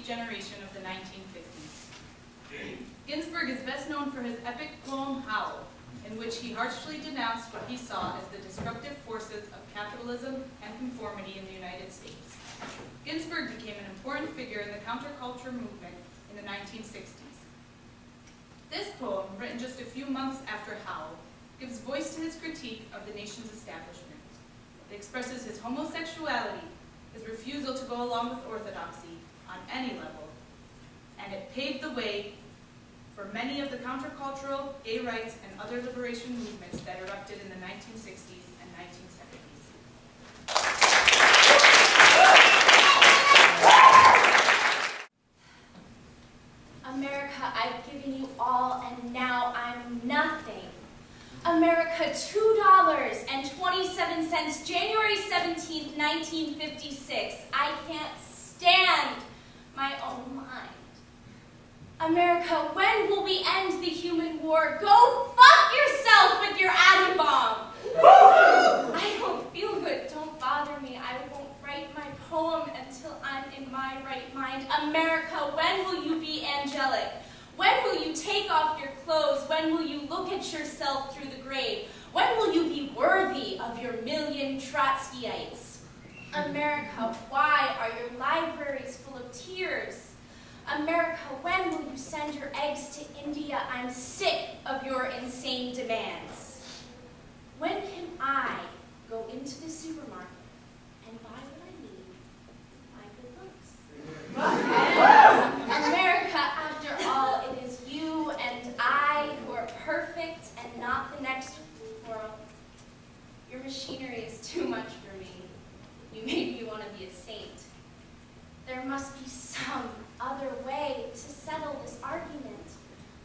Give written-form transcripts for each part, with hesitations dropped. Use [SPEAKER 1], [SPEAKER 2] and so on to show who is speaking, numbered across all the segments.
[SPEAKER 1] generation of the 1950s. Ginsburg is best known for his epic poem, Howl, in which he harshly denounced what he saw as the destructive forces of capitalism and conformity in the United States. Ginsburg became an important figure in the counterculture movement in the 1960s. This poem, written just a few months after Howl, gives voice to his critique of the nation's establishment. It expresses his homosexuality, his refusal to go along with orthodoxy on any level, and it paved the way for many of the countercultural, gay rights, and other liberation movements that erupted in the 1960s and 1970s.
[SPEAKER 2] America, I've given you all, and now I'm nothing. America, $2.27, January 17th, 1956. I can't stand my own mind. America, when will we end the human war? Go fuck yourself with your atom bomb! I don't feel good. Don't bother me. I won't write my poem until I'm in my right mind. America, when will you be angelic? When will you take off your clothes? When will you look at yourself through the grave? When will you be worthy of your million Trotskyites? America, why are your libraries full of tears? America, when will you send your eggs to India? I'm sick of your insane demands. When can I go into the supermarket and buy what I need with my good looks? America, after all, it is you and I who are perfect and not the next world. Your machinery is too much for me. You made me want to be a saint. There must be some other way to settle this argument.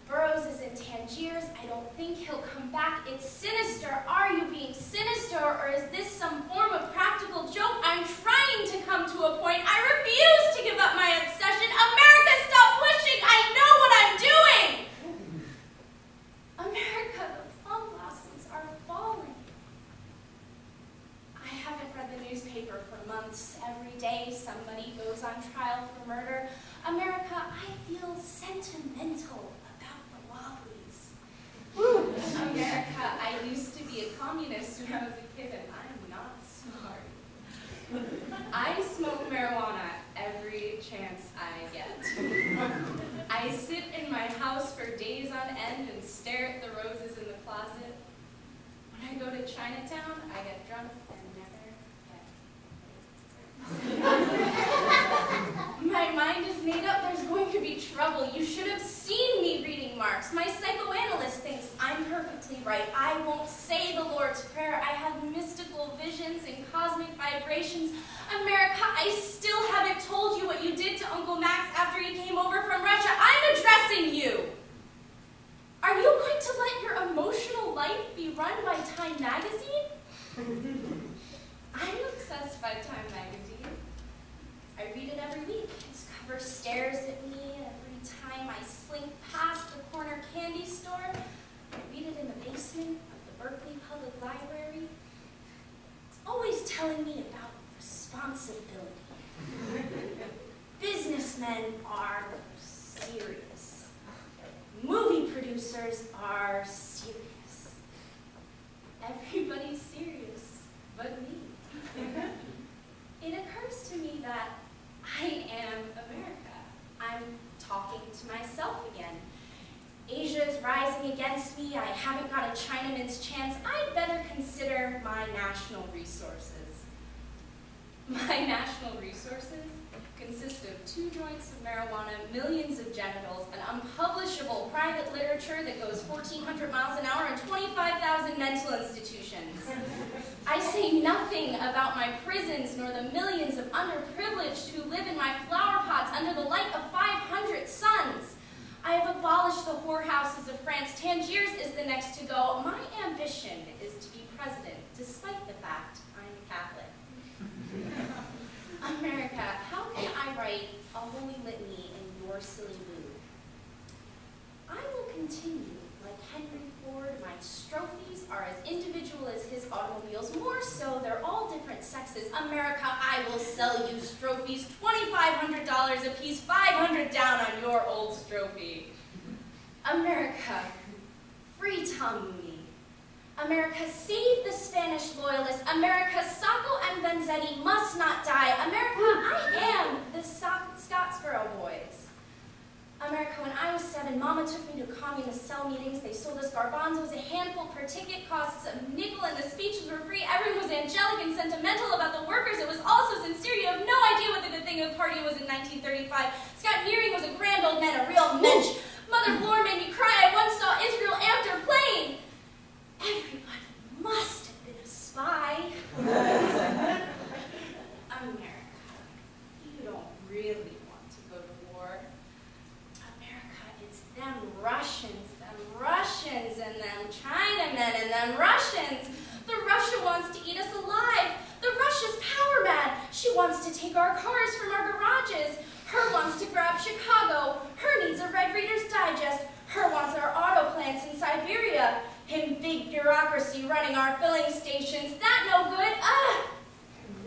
[SPEAKER 2] Burroughs is in Tangiers. I don't think he'll come back. It's sinister. Are you being sinister, or is this some form of practical joke? I'm trying to come to a point. I refuse to give up my obsession. America, stop pushing. I know what I'm doing. America, the plum blossoms are falling. I haven't read the newspaper for months. Every day somebody goes on trial for murder. America, I feel sentimental about the Wobblies. America, I used to be a communist when I was a kid, and I'm not smart. I smoke marijuana every chance I get. I sit in my house for days on end and stare at the roses in the closet. When I go to Chinatown, I get drunk and never get My mind is made up. There's going to be trouble. You should have seen me reading Marx. My psychoanalyst thinks I'm perfectly right. I won't say the Lord's Prayer. I have mystical visions and cosmic vibrations. America, I still haven't told you what you did to Uncle Max after he came over from Russia. I'm addressing you. Are you going to let your emotional life be run by Time magazine? I'm obsessed by Time magazine. I read it every week. Its cover stares at me every time I slink past the corner candy store. I read it in the basement of the Berkeley Public Library. It's always telling me about responsibility. Businessmen are serious. Movie producers are serious. Everybody's serious but me. It occurs to me that I am America. I'm talking to myself again. Asia is rising against me. I haven't got a Chinaman's chance. I'd better consider my national resources. My national resources consist of 2 joints of marijuana, millions of genitals, an unpublishable private literature that goes 1,400 miles an hour, and 25,000 mental institutions. I say nothing about my prisons nor the millions of underprivileged who live in my flower pots under the light of 500 suns. I have abolished the whorehouses of France. Tangiers is the next to go. My ambition is to be president, despite the fact I'm Catholic. America, how can I write a holy litany in your silly mood? I will continue, like Henry Ford, my strophes are as individual as his automobiles. More so, they're all different sexes. America, I will sell you strophes, $2,500 a piece, $500 down on your old strophe. America, free Tom Mooney. America, save the Spanish loyalists. America, Sacco and Vanzetti must not die. America, I am the Scottsboro boys. America, when I was 7, Mama took me to communist cell meetings. They sold us garbanzos, a handful per ticket, costs a nickel, and the speeches were free. Everyone was angelic and sentimental about the workers. It was all so sincere. You have no idea what the good thing of the party was in 1935. Scott Nearing was a grand old man, a real mensch. Mother Blore made me cry. I once saw Israel Amter plain. Everybody must have been a spy. America, you don't really want to go to war. America, it's them Russians, and them Chinamen, and them Russians. The Russia wants to eat us alive. The Russia's power mad. She wants to take our cars from our garages. Her wants to grab Chicago. Her needs a Red Reader's Digest. Her wants our auto plants in Siberia. Him big bureaucracy running our filling stations. That no good.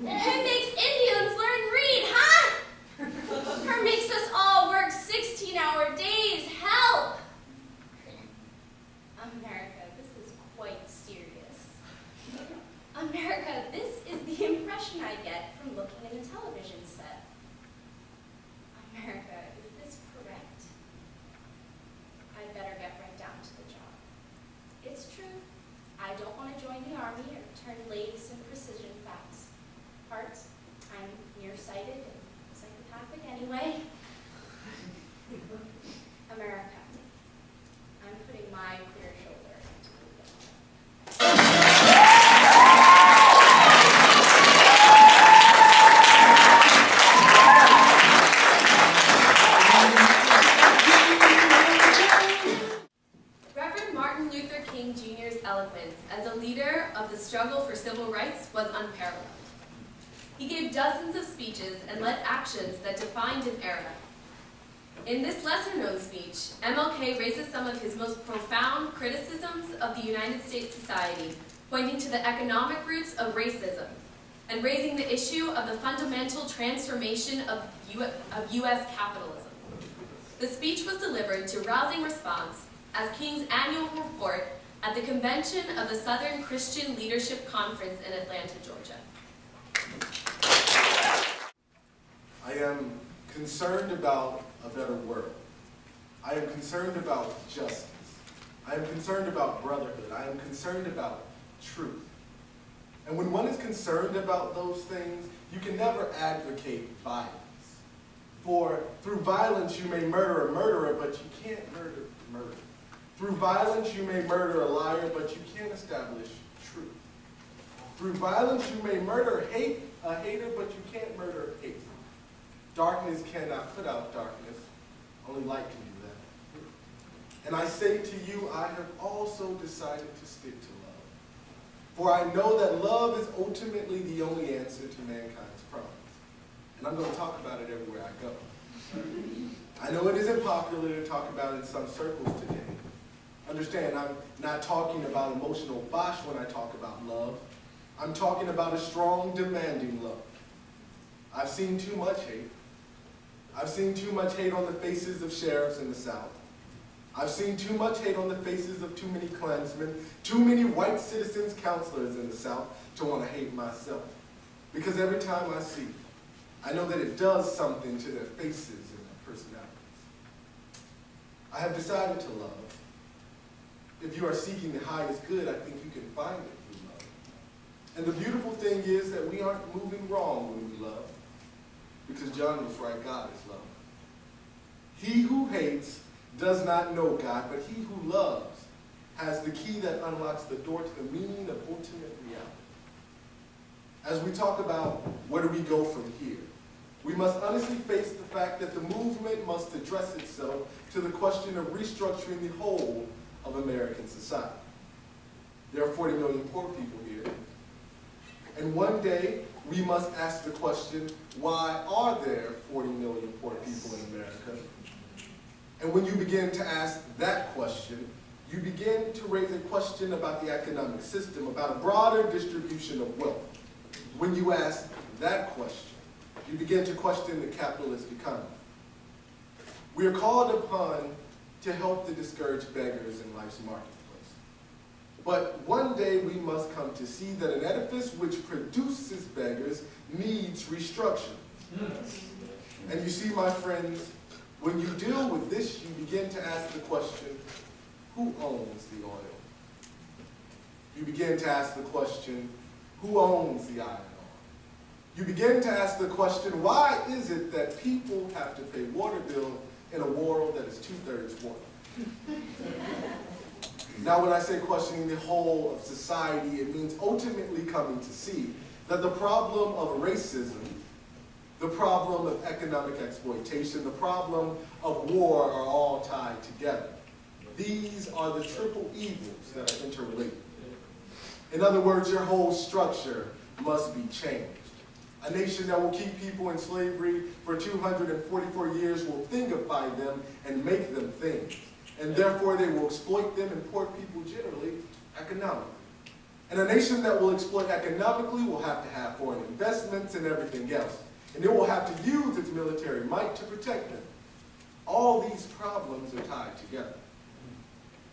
[SPEAKER 2] Him makes Indians learn read, huh? Her makes us all work 16-hour days. Help! America, this is quite serious. America, this is the impression I get from looking at a television set. America, is this correct? I'd better get right down to the job. It's true. I don't want to join the army or turn Lease and precision facts. Parts, I'm nearsighted and psychopathic anyway. America, I'm putting my clear shoulder into the game.
[SPEAKER 3] Eloquence as a leader of the struggle for civil rights was unparalleled. He gave dozens of speeches and led actions that defined an era. In this lesser-known speech, MLK raises some of his most profound criticisms of the United States society, pointing to the economic roots of racism, and raising the issue of the fundamental transformation of U.S. capitalism. The speech was delivered to rousing response as King's annual report at the convention of the Southern Christian Leadership Conference in Atlanta, Georgia.
[SPEAKER 4] I am concerned about a better world. I am concerned about justice. I am concerned about brotherhood. I am concerned about truth. And when one is concerned about those things, you can never advocate violence. For through violence you may murder a murderer, but you can't murder murder. Through violence, you may murder a liar, but you can't establish truth. Through violence, you may murder a hater, but you can't murder hate. Darkness cannot put out darkness. Only light can do that. And I say to you, I have also decided to stick to love. For I know that love is ultimately the only answer to mankind's problems. And I'm going to talk about it everywhere I go. I know it isn't popular to talk about it in some circles today. Understand, I'm not talking about emotional bosh when I talk about love. I'm talking about a strong, demanding love. I've seen too much hate. I've seen too much hate on the faces of sheriffs in the South. I've seen too much hate on the faces of too many Klansmen, too many white citizens counselors in the South to want to hate myself. Because every time I see it, I know that it does something to their faces and their personalities. I have decided to love. If you are seeking the highest good, I think you can find it through love. And the beautiful thing is that we aren't moving wrong when we love, because John was right, God is love. He who hates does not know God, but he who loves has the key that unlocks the door to the meaning of ultimate reality. As we talk about where do we go from here, we must honestly face the fact that the movement must address itself to the question of restructuring the whole of American society. There are 40 million poor people here. And one day, we must ask the question, why are there 40 million poor people in America? And when you begin to ask that question, you begin to raise a question about the economic system, about a broader distribution of wealth. When you ask that question, you begin to question the capitalist economy. We are called upon to help the discouraged beggars in life's marketplace. But one day we must come to see that an edifice which produces beggars needs restructure. And you see, my friends, when you deal with this, you begin to ask the question, who owns the oil? You begin to ask the question, who owns the iron ore? You begin to ask the question, why is it that people have to pay water bill in a world that is 2/3 water? Now, when I say questioning the whole of society, it means ultimately coming to see that the problem of racism, the problem of economic exploitation, the problem of war are all tied together. These are the triple evils that are interrelated. In other words, your whole structure must be changed. A nation that will keep people in slavery for 244 years will thingify them and make them things. And therefore they will exploit them and poor people generally economically. And a nation that will exploit economically will have to have foreign investments and everything else. And it will have to use its military might to protect them. All these problems are tied together.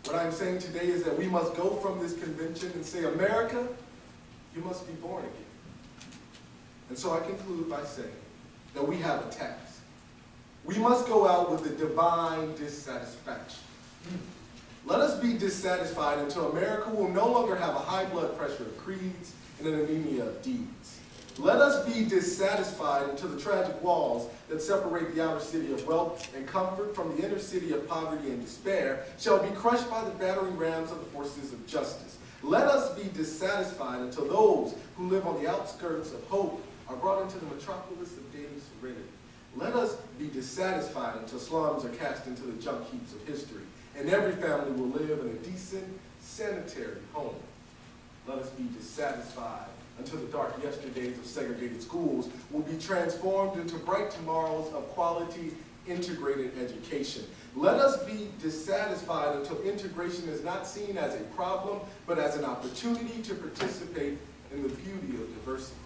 [SPEAKER 4] What I'm saying today is that we must go from this convention and say, America, you must be born again. And so I conclude by saying that we have a task. We must go out with a divine dissatisfaction. Let us be dissatisfied until America will no longer have a high blood pressure of creeds and an anemia of deeds. Let us be dissatisfied until the tragic walls that separate the outer city of wealth and comfort from the inner city of poverty and despair shall be crushed by the battering rams of the forces of justice. Let us be dissatisfied until those who live on the outskirts of hope are brought into the metropolis of daily serenity. Let us be dissatisfied until slums are cast into the junk heaps of history, and every family will live in a decent, sanitary home. Let us be dissatisfied until the dark yesterdays of segregated schools will be transformed into bright tomorrows of quality, integrated education. Let us be dissatisfied until integration is not seen as a problem, but as an opportunity to participate in the beauty of diversity.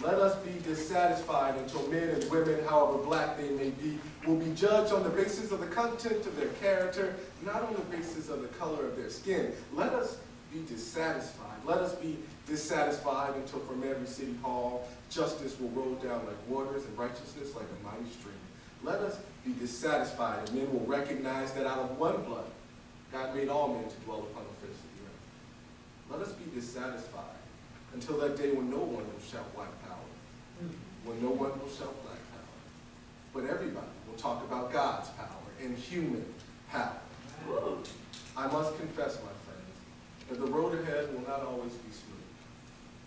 [SPEAKER 4] Let us be dissatisfied until men and women, however black they may be, will be judged on the basis of the content of their character, not on the basis of the color of their skin. Let us be dissatisfied. Let us be dissatisfied until from every city hall, justice will roll down like waters and righteousness like a mighty stream. Let us be dissatisfied, and men will recognize that out of one blood, God made all men to dwell upon the face of the earth. Let us be dissatisfied until that day when no one will shout white power, when no one will shout black power, but everybody will talk about God's power and human power. I must confess, my friends, that the road ahead will not always be smooth.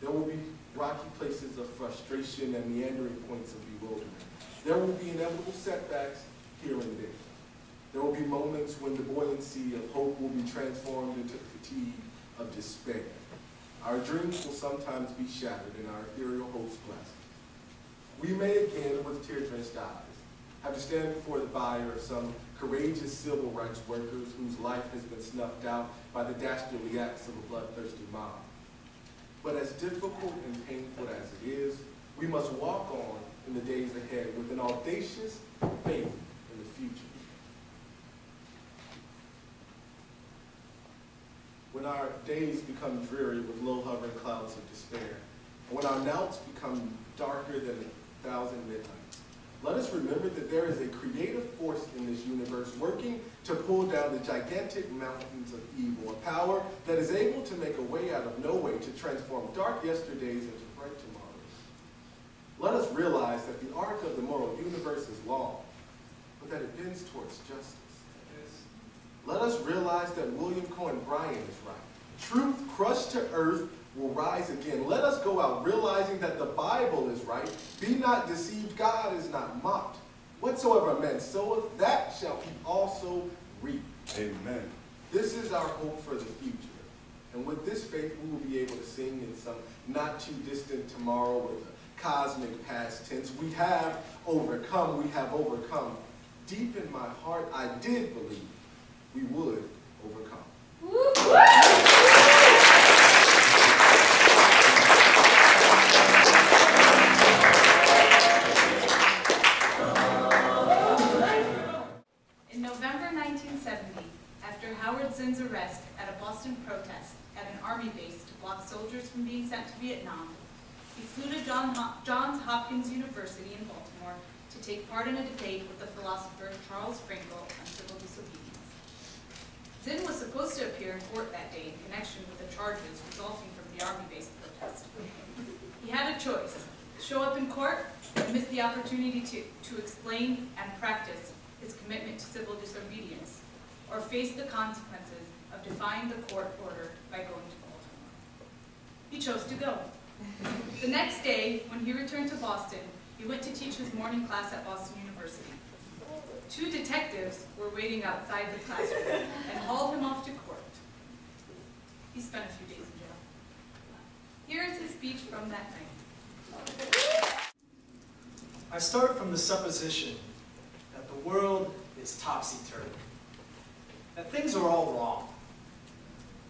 [SPEAKER 4] There will be rocky places of frustration and meandering points of bewilderment. There will be inevitable setbacks here and there. There will be moments when the buoyancy of hope will be transformed into the fatigue of despair. Our dreams will sometimes be shattered and our ethereal hopes blessed. We may again, with tear-drenched eyes, have to stand before the buyer of some courageous civil rights workers whose life has been snuffed out by the dastardly acts of a bloodthirsty mob. But as difficult and painful as it is, we must walk on in the days ahead with an audacious faith in the future. When our days become dreary with low hovering clouds of despair, and when our nights become darker than 1,000 midnights, let us remember that there is a creative force in this universe working to pull down the gigantic mountains of evil, a power that is able to make a way out of no way, to transform dark yesterdays into bright tomorrows. Let us realize that the arc of the moral universe is long, but that it bends towards justice. Let us realize that William Cohen Bryan is right. Truth crushed to earth will rise again. Let us go out realizing that the Bible is right. Be not deceived, God is not mocked. Whatsoever man soweth, that shall he also reap.
[SPEAKER 5] Amen.
[SPEAKER 4] This is our hope for the future. And with this faith, we will be able to sing in some not too distant tomorrow with a cosmic past tense. We have overcome. We have overcome. Deep in my heart, I did believe we would overcome.
[SPEAKER 1] In November 1970, after Howard Zinn's arrest at a Boston protest at an army base to block soldiers from being sent to Vietnam, he flew to Johns Hopkins University in Baltimore to take part in a debate with the philosopher Charles Frankel on civil disobedience. Zinn was supposed to appear in court that day in connection with the charges resulting from the army base protest. He had a choice: show up in court and miss the opportunity to explain and practice his commitment to civil disobedience, or face the consequences of defying the court order by going to Baltimore. He chose to go. The next day, when he returned to Boston, he went to teach his morning class at Boston University. 2 detectives were waiting outside the classroom and hauled him off to court. He spent a few days in jail. Here is his speech from that night.
[SPEAKER 5] I start from the supposition that the world is topsy-turvy, that things are all wrong,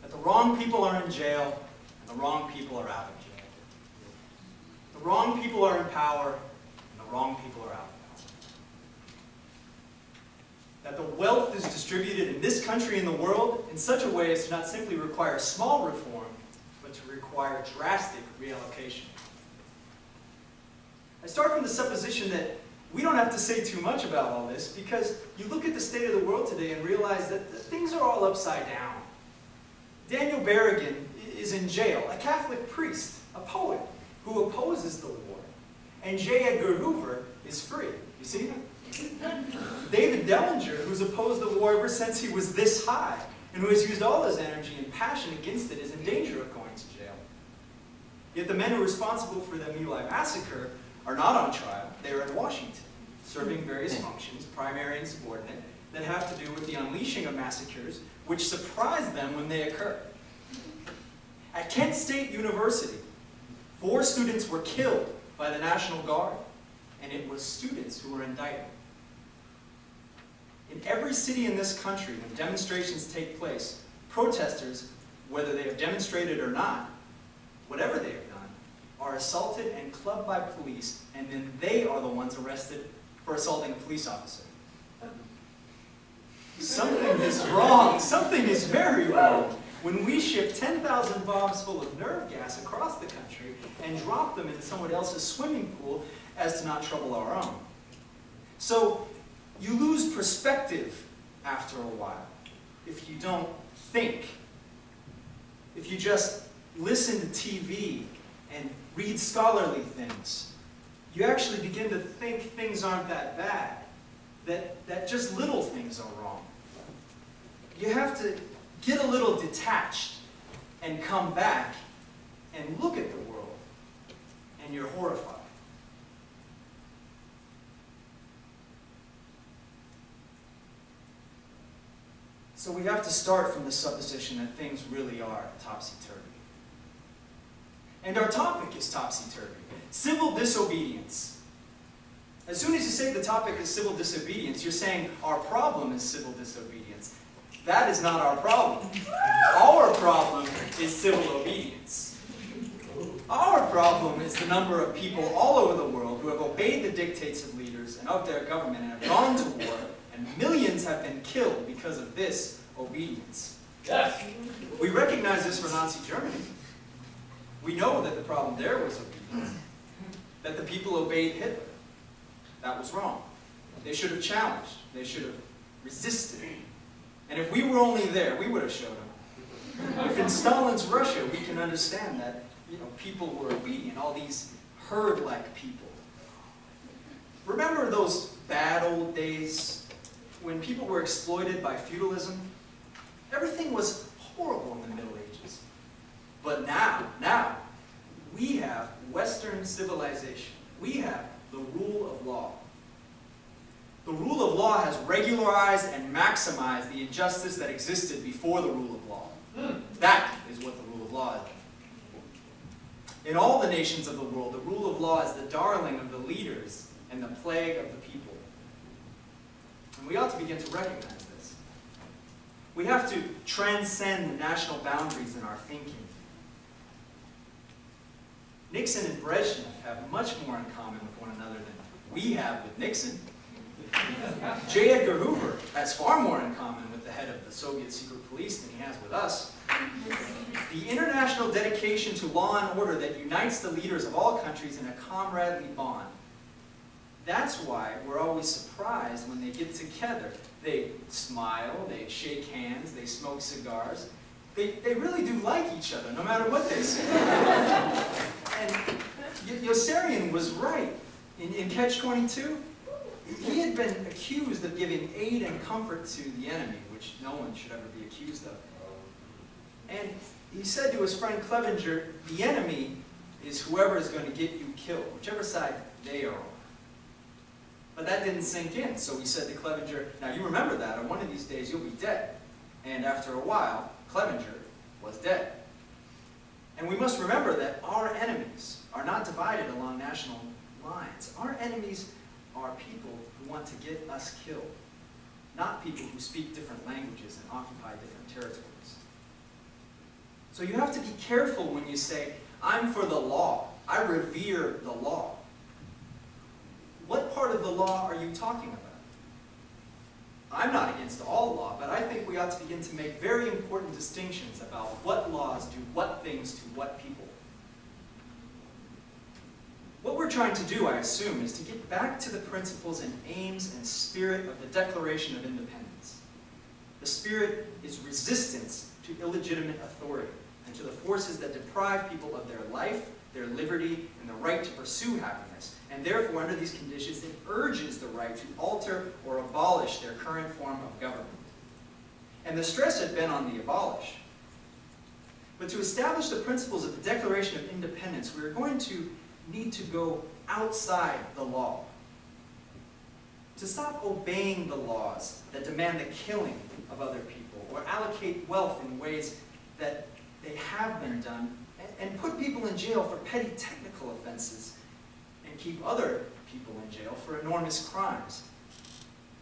[SPEAKER 5] that the wrong people are in jail and the wrong people are out of jail. The wrong people are in power and the wrong people are out of power. That the wealth is distributed in this country and the world in such a way as to not simply require small reform, but to require drastic reallocation. I start from the supposition that we don't have to say too much about all this, because you look at the state of the world today and realize that things are all upside down. Daniel Berrigan is in jail, a Catholic priest, a poet who opposes the war. And J. Edgar Hoover is free. You see him? David Dellinger, who's opposed the war ever since he was this high, and who has used all his energy and passion against it, is in danger of going to jail. Yet the men who are responsible for the My Lai massacre are not on trial. They are in Washington, serving various functions, primary and subordinate, that have to do with the unleashing of massacres, which surprised them when they occur. At Kent State University, 4 students were killed by the National Guard, and it was students who were indicted. In every city in this country, when demonstrations take place, protesters, whether they have demonstrated or not, whatever they have done, are assaulted and clubbed by police, and then they are the ones arrested for assaulting a police officer. Something is wrong. Something is very wrong when we ship 10,000 bombs full of nerve gas across the country and drop them into someone else's swimming pool as to not trouble our own. So you lose perspective after a while if you don't think. If you just listen to TV and read scholarly things, you actually begin to think things aren't that bad, that just little things are wrong. You have to get a little detached and come back and look at the world, and you're horrified. So we have to start from the supposition that things really are topsy-turvy. And our topic is topsy-turvy. Civil disobedience. As soon as you say the topic is civil disobedience, you're saying our problem is civil disobedience. That is not our problem. Our problem is civil obedience. Our problem is the number of people all over the world who have obeyed the dictates of leaders and of their government and have gone to war, and millions have been killed because of this obedience.
[SPEAKER 6] Yes.
[SPEAKER 5] We recognize this for Nazi Germany. We know that the problem there was obedience, that the people obeyed Hitler. That was wrong. They should have challenged. They should have resisted. And if we were only there, we would have showed them. If in Stalin's Russia, we can understand that people were obedient, all these herd-like people. Remember those bad old days when people were exploited by feudalism? Everything was horrible in the Middle Ages. But now, we have Western civilization. We have the rule of law. The rule of law has regularized and maximized the injustice that existed before the rule of law. That is what the rule of law is. In all the nations of the world, the rule of law is the darling of the leaders and the plague of the people. And we ought to begin to recognize this. We have to transcend the national boundaries in our thinking. Nixon and Brezhnev have much more in common with one another than we have with Nixon. J. Edgar Hoover has far more in common with the head of the Soviet secret police than he has with us. The international dedication to law and order that unites the leaders of all countries in a comradely bond. That's why we're always surprised when they get together. They smile, they shake hands, they smoke cigars. They really do like each other, no matter what they say. And Yossarian was right. In Catch-22, he had been accused of giving aid and comfort to the enemy, which no one should ever be accused of. And he said to his friend Clevenger, the enemy is whoever is going to get you killed, whichever side they are on. But that didn't sink in, so he said to Clevenger, now you remember that, or one of these days you'll be dead. And after a while, Clevenger was dead. And we must remember that our enemies are not divided along national lines. Our enemies are people who want to get us killed, not people who speak different languages and occupy different territories. So you have to be careful when you say, I'm for the law. I revere the law. What part of the law are you talking about? I'm not against all law, but I think we ought to begin to make very important distinctions about what laws do what things to what people. What we're trying to do, I assume, is to get back to the principles and aims and spirit of the Declaration of Independence. The spirit is resistance to illegitimate authority and to the forces that deprive people of their life, their liberty, and the right to pursue happiness. And therefore, under these conditions, it urges the right to alter or abolish their current form of government. And the stress had been on the abolish. But to establish the principles of the Declaration of Independence, we are going to need to go outside the law. To stop obeying the laws that demand the killing of other people or allocate wealth in ways that they have been done, and put people in jail for petty technical offenses and keep other people in jail for enormous crimes.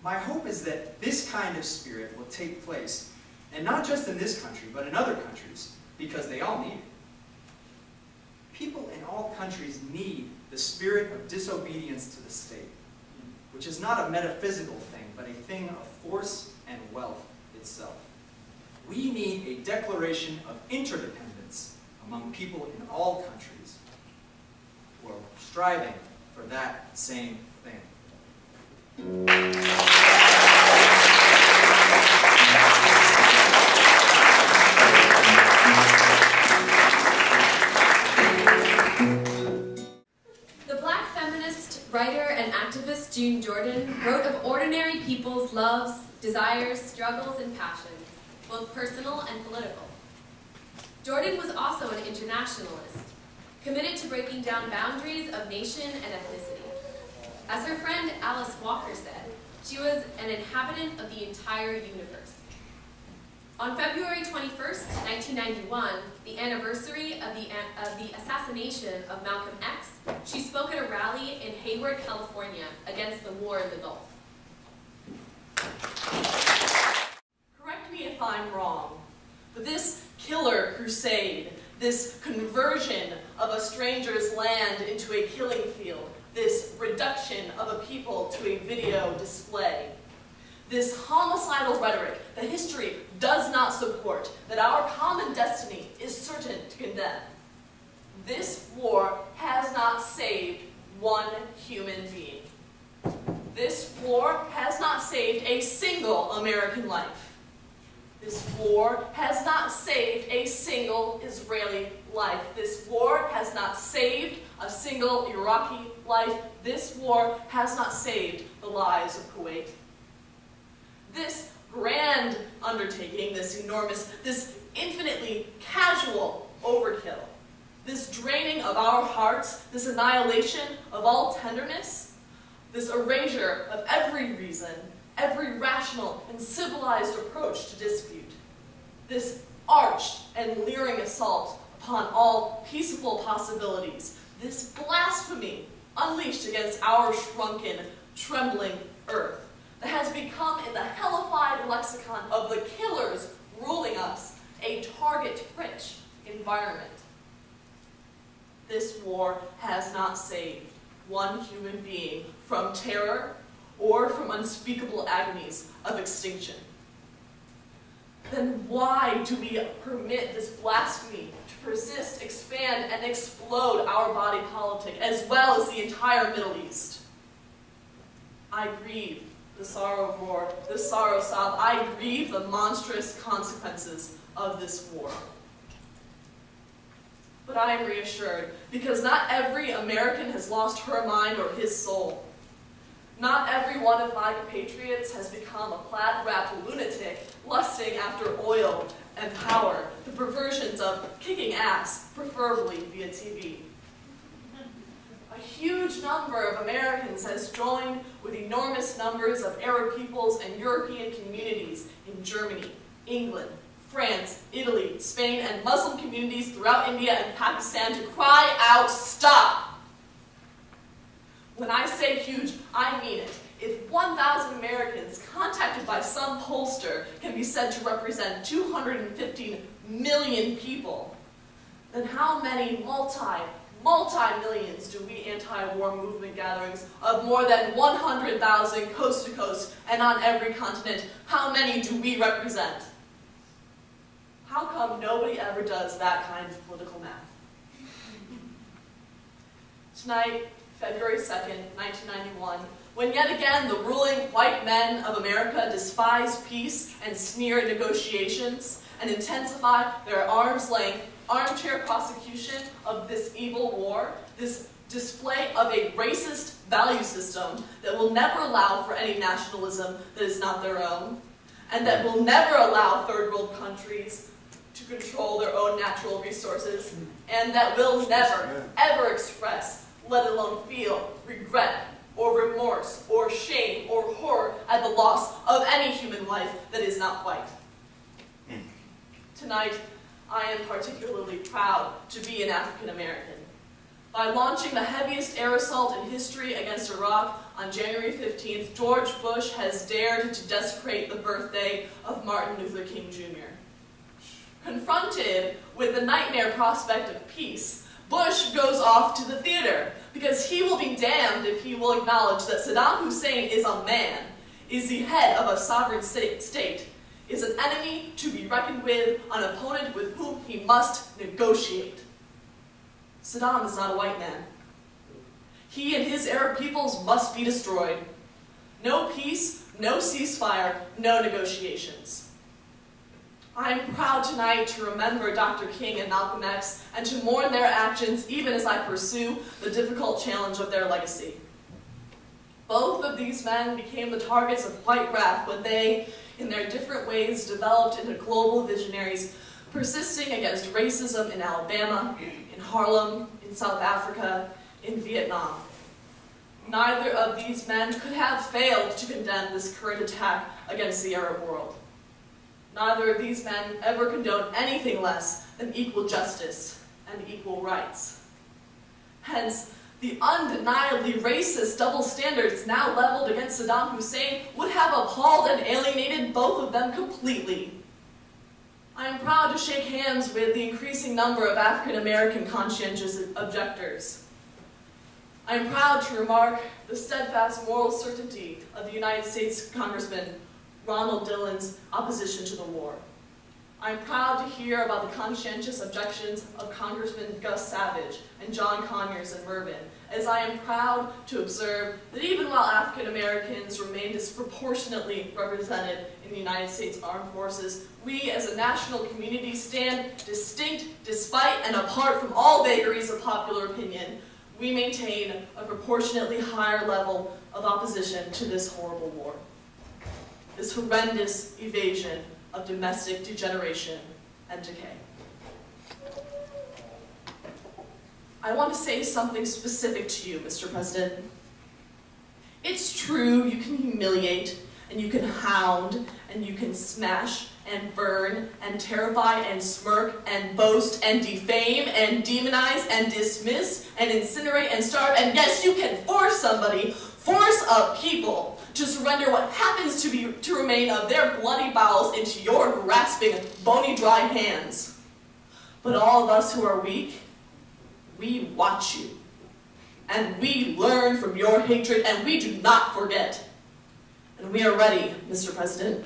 [SPEAKER 5] My hope is that this kind of spirit will take place, and not just in this country, but in other countries, because they all need it. People in all countries need the spirit of disobedience to the state, which is not a metaphysical thing, but a thing of force and wealth itself. We need a declaration of interdependence among people in all countries who are striving for that same thing.
[SPEAKER 3] The Black feminist, writer, and activist June Jordan wrote of ordinary people's loves, desires, struggles, and passions, both personal and political. Jordan was also an internationalist, committed to breaking down boundaries of nation and ethnicity. As her friend Alice Walker said, she was an inhabitant of the entire universe. On February 21st, 1991, the anniversary of the assassination of Malcolm X, she spoke at a rally in Hayward, California, against the war in the Gulf.
[SPEAKER 6] Correct me if I'm wrong, but this killer crusade, this conversion of a stranger's land into a killing field, this reduction of a people to a video display, this homicidal rhetoric that history does not support, that our common destiny is certain to condemn. This war has not saved one human being. This war has not saved a single American life. This war has not saved a single Israeli life. This war has not saved a single Iraqi life. This war has not saved the lives of Kuwait. This grand undertaking, this enormous, this infinitely casual overkill, this draining of our hearts, this annihilation of all tenderness, this erasure of every reason, every rational and civilized approach to dispute, this arched and leering assault upon all peaceful possibilities, this blasphemy unleashed against our shrunken, trembling earth, that has become in the hellified lexicon lexicon of the killers ruling us, a target-rich environment. This war has not saved one human being from terror or from unspeakable agonies of extinction. Then why do we permit this blasphemy to persist, expand, and explode our body politic, as well as the entire Middle East? I grieve the sorrow of war, the sorrow sob. I grieve the monstrous consequences of this war. But I am reassured, because not every American has lost her mind or his soul. Not every one of my compatriots has become a plaid-wrapped lunatic, lusting after oil and power, the perversions of kicking ass, preferably via TV. A huge number of Americans has joined with enormous numbers of Arab peoples and European communities in Germany, England, France, Italy, Spain, and Muslim communities throughout India and Pakistan to cry out, stop! When I say huge, I mean it. If 1,000 Americans contacted by some pollster can be said to represent 215 million people, then how many multi-millions do we anti-war movement gatherings of more than 100,000 coast to coast and on every continent, how many do we represent? How come nobody ever does that kind of political math? Tonight, February 2nd, 1991, when yet again the ruling white men of America despise peace and sneer negotiations and intensify their arm's-length, armchair prosecution of this evil war, this display of a racist value system that will never allow for any nationalism that is not their own, and that will never allow third world countries to control their own natural resources, and that will never, ever express, let alone feel, regret, or remorse, or shame, or horror at the loss of any human life that is not white. Tonight, I am particularly proud to be an African American. By launching the heaviest air assault in history against Iraq on January 15th, George Bush has dared to desecrate the birthday of Martin Luther King Jr. Confronted with the nightmare prospect of peace, Bush goes off to the theater, because he will be damned if he will acknowledge that Saddam Hussein is a man, is the head of a sovereign state, is an enemy to be reckoned with, an opponent with whom he must negotiate. Saddam is not a white man. He and his Arab peoples must be destroyed. No peace, no ceasefire, no negotiations. I am proud tonight to remember Dr. King and Malcolm X and to mourn their actions even as I pursue the difficult challenge of their legacy. Both of these men became the targets of white wrath when they, in their different ways, developed into global visionaries, persisting against racism in Alabama, in Harlem, in South Africa, in Vietnam. Neither of these men could have failed to condemn this current attack against the Arab world. Neither of these men ever condoned anything less than equal justice and equal rights. Hence, the undeniably racist double standards now leveled against Saddam Hussein would have appalled and alienated both of them completely. I am proud to shake hands with the increasing number of African American conscientious objectors. I am proud to remark the steadfast moral certainty of the United States Congressman Ronald Dillon's opposition to the war. I'm proud to hear about the conscientious objections of Congressman Gus Savage and John Conyers and Mervyn, as I am proud to observe that even while African Americans remain disproportionately represented in the United States Armed Forces, we as a national community stand distinct despite and apart from all vagaries of popular opinion. We maintain a proportionately higher level of opposition to this horrible war. This horrendous evasion of domestic degeneration and decay. I want to say something specific to you, Mr. President. It's true you can humiliate, and you can hound, and you can smash, and burn, and terrify, and smirk, and boast, and defame, and demonize, and dismiss, and incinerate, and starve, and yes, you can force somebody, force a people, to surrender what happens to remain of their bloody bowels into your grasping, bony, dry hands. But all of us who are weak, we watch you. And we learn from your hatred, and we do not forget. And we are ready, Mr. President.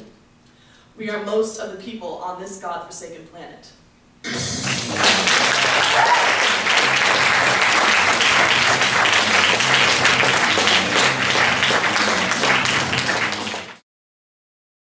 [SPEAKER 6] We are most of the people on this God-forsaken planet.